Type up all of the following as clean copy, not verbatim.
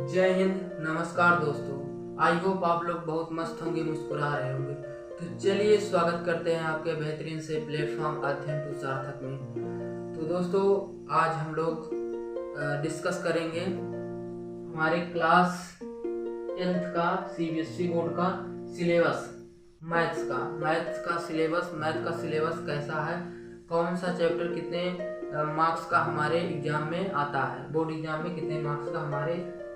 जय हिंद। नमस्कार दोस्तों, आई होप आप लोग बहुत मस्त होंगे, मुस्कुरा रहे होंगे। तो चलिए स्वागत करते हैं आपके बेहतरीन से प्लेटफॉर्म अध्ययन टू सार्थक में। तो दोस्तों, आज हम लोग डिस्कस करेंगे हमारे क्लास 10th का सीबीएसई बोर्ड का सिलेबस, मैथ्स का सिलेबस कैसा है, कौन सा चैप्टर कितने मार्क्स का हमारे एग्जाम में आता है, बोर्ड एग्जाम में कितने मार्क्स का हमारे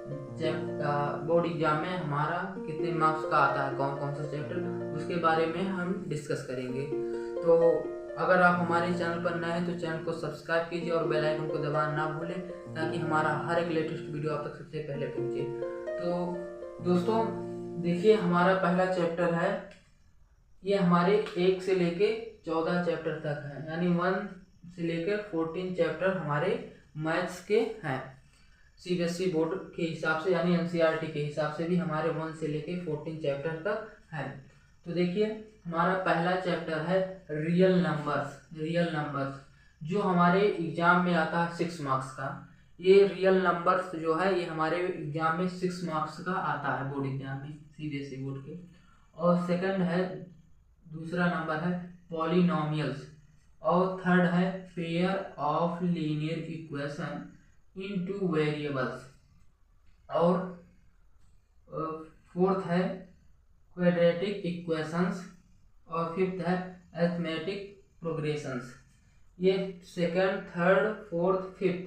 बोर्ड एग्जाम में हमारा कितने मार्क्स का आता है, कौन कौन सा चैप्टर, उसके बारे में हम डिस्कस करेंगे। तो अगर आप हमारे चैनल पर नए हैं तो चैनल को सब्सक्राइब कीजिए और बेल आइकन को दबाना ना भूलें, ताकि हमारा हर एक लेटेस्ट वीडियो आप तक सबसे पहले पहुंचे। तो दोस्तों देखिए, हमारा पहला चैप्टर है, ये हमारे 1 से लेके 14 चैप्टर तक है, यानी 1 से लेकर 14 चैप्टर हमारे मैथ्स के हैं सीबीएसई बोर्ड के हिसाब से, यानी एनसीईआरटी के हिसाब से भी हमारे 1 से लेके 14 चैप्टर तक है। तो देखिए, हमारा पहला चैप्टर है रियल नंबर्स, जो हमारे एग्जाम में आता है 6 मार्क्स का। ये रियल नंबर्स जो है ये हमारे एग्जाम में 6 मार्क्स का आता है, बोर्ड एग्जाम में सीबीएसई बोर्ड के। और सेकंड है, दूसरा नंबर है पॉलिनोमियल्स, और थर्ड है pair of linear equation in 2 variables, और फोर्थ है क्वाड्रेटिक इक्वेशंस, और फिफ्थ है अरिथमेटिक प्रोग्रेशंस। ये सेकंड, थर्ड, फोर्थ, फिफ्थ,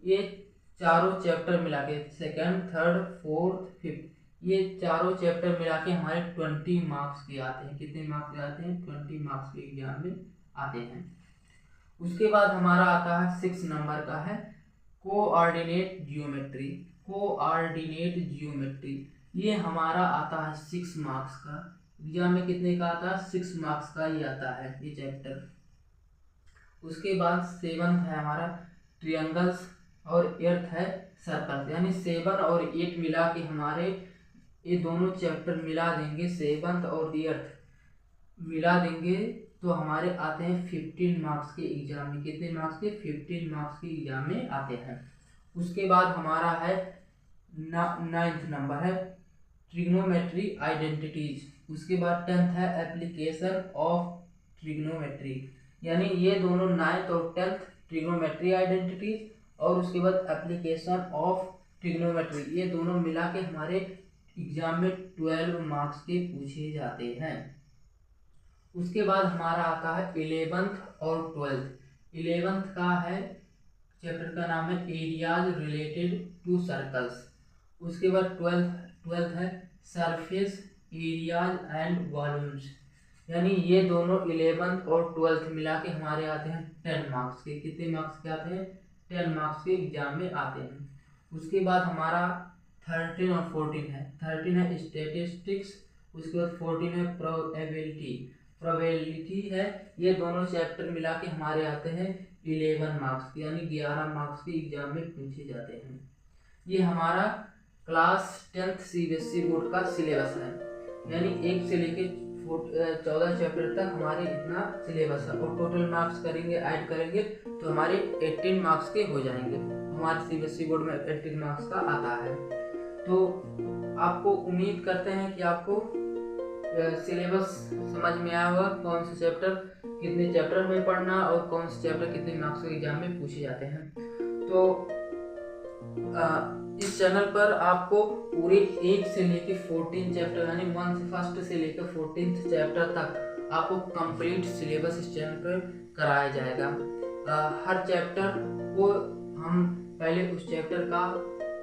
ये चारों चैप्टर मिला के, सेकंड, थर्ड, फोर्थ, फिफ्थ, ये चारों चैप्टर मिला के हमारे 20 मार्क्स के आते हैं। कितने मार्क्स के आते हैं? 20 मार्क्स के एग्जाम में आते हैं। उसके बाद हमारा आता है 6 नंबर का है कोऑर्डिनेट जियोमेट्री। ये हमारा आता है 6 मार्क्स का। एग्जाम में कितने का आता है? 6 मार्क्स का ही आता है ये चैप्टर। उसके बाद 7th है हमारा ट्रायंगल्स, और 8th है सर्कल, यानी 7 और 8 मिला के हमारे ये दोनों चैप्टर मिला देंगे, 7th और 8th मिला देंगे तो हमारे आते हैं 15 मार्क्स के एग्जाम में। कितने मार्क्स के? 15 मार्क्स के एग्जाम में आते हैं। उसके बाद हमारा है 9th नंबर है ट्रिग्नोमेट्री आइडेंटिटीज। उसके बाद 10th है एप्लीकेशन ऑफ ट्रिग्नोमेट्री, यानी ये दोनों 9th और 10th ट्रिग्नोमेट्री आइडेंटिटीज, और उसके बाद एप्लीकेशन ऑफ ट्रिग्नोमेट्री, ये दोनों मिला के हमारे एग्जाम में 12 मार्क्स के पूछे जाते हैं। उसके बाद हमारा आता है 11th और 12th। 11th का है, चैप्टर का नाम है एरियाज रिलेटेड टू सर्कल्स। उसके बाद 12th है सरफेस एरियाज एंड वॉल्यूम्स, यानी ये दोनों 11th और 12th मिला के हमारे आते हैं 10 मार्क्स के। कितने मार्क्स के आते हैं? 10 मार्क्स के एग्जाम में आते हैं। उसके बाद हमारा 13 और 14 है। 13 है स्टैटिस्टिक्स, उसके बाद 14 है प्रोबेबिलिटी है। ये दोनों चैप्टर मिला के हमारे आते हैं 11 मार्क्स के, यानी 11 मार्क्स के एग्जाम में पूछे जाते हैं। ये हमारा क्लास 10th सीबीएसई बोर्ड का सिलेबस है, यानी 1 से लेके 14 चैप्टर तक हमारे इतना सिलेबस है, और टोटल मार्क्स करेंगे, ऐड करेंगे तो हमारे 18 मार्क्स के हो जाएंगे। हमारे सीबीएसई बोर्ड में 18 मार्क्स का आता है। तो आपको उम्मीद करते हैं कि आपको सिलेबस समझ में आया होगा, कौन से चैप्टर कितने चैप्टर में पढ़ना और कौन से चैप्टर कितने मार्क्स के एग्जाम में पूछे जाते हैं। तो इस चैनल पर आपको पूरे 1 से लेके 14 चैप्टर, यानी 1 से लेकर 14th चैप्टर तक आपको कंप्लीट सिलेबस इस चैनल पर कराया जाएगा। हर चैप्टर को हम पहले उस चैप्टर का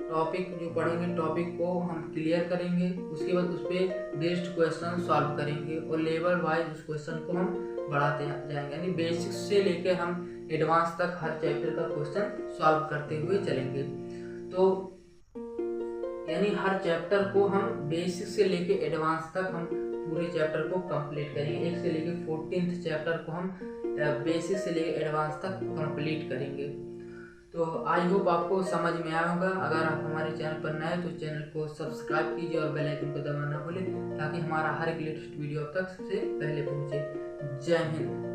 टॉपिक जो पढ़ेंगे, टॉपिक को हम क्लियर करेंगे, उसके बाद उस पर बेस्ड क्वेश्चन सॉल्व करेंगे, और लेवल वाइज उस क्वेश्चन को हम बढ़ाते जाएंगे, यानी बेसिक से लेकर हम एडवांस तक हर चैप्टर का क्वेश्चन सॉल्व करते हुए चलेंगे। तो यानी हर चैप्टर को हम बेसिक से लेके एडवांस तक हम पूरे चैप्टर को कंप्लीट करेंगे। 1 से लेके 14th चैप्टर को हम बेसिक से लेके एडवांस तक कंप्लीट करेंगे। तो आई होप आपको समझ में आया होगा। अगर आप हमारे चैनल पर नए हैं तो चैनल को सब्सक्राइब कीजिए और बेल आइकन को दबाना ना भूलें, ताकि हमारा हर एक लेटेस्ट वीडियो अब तक सबसे पहले पहुंचे। जय हिंद।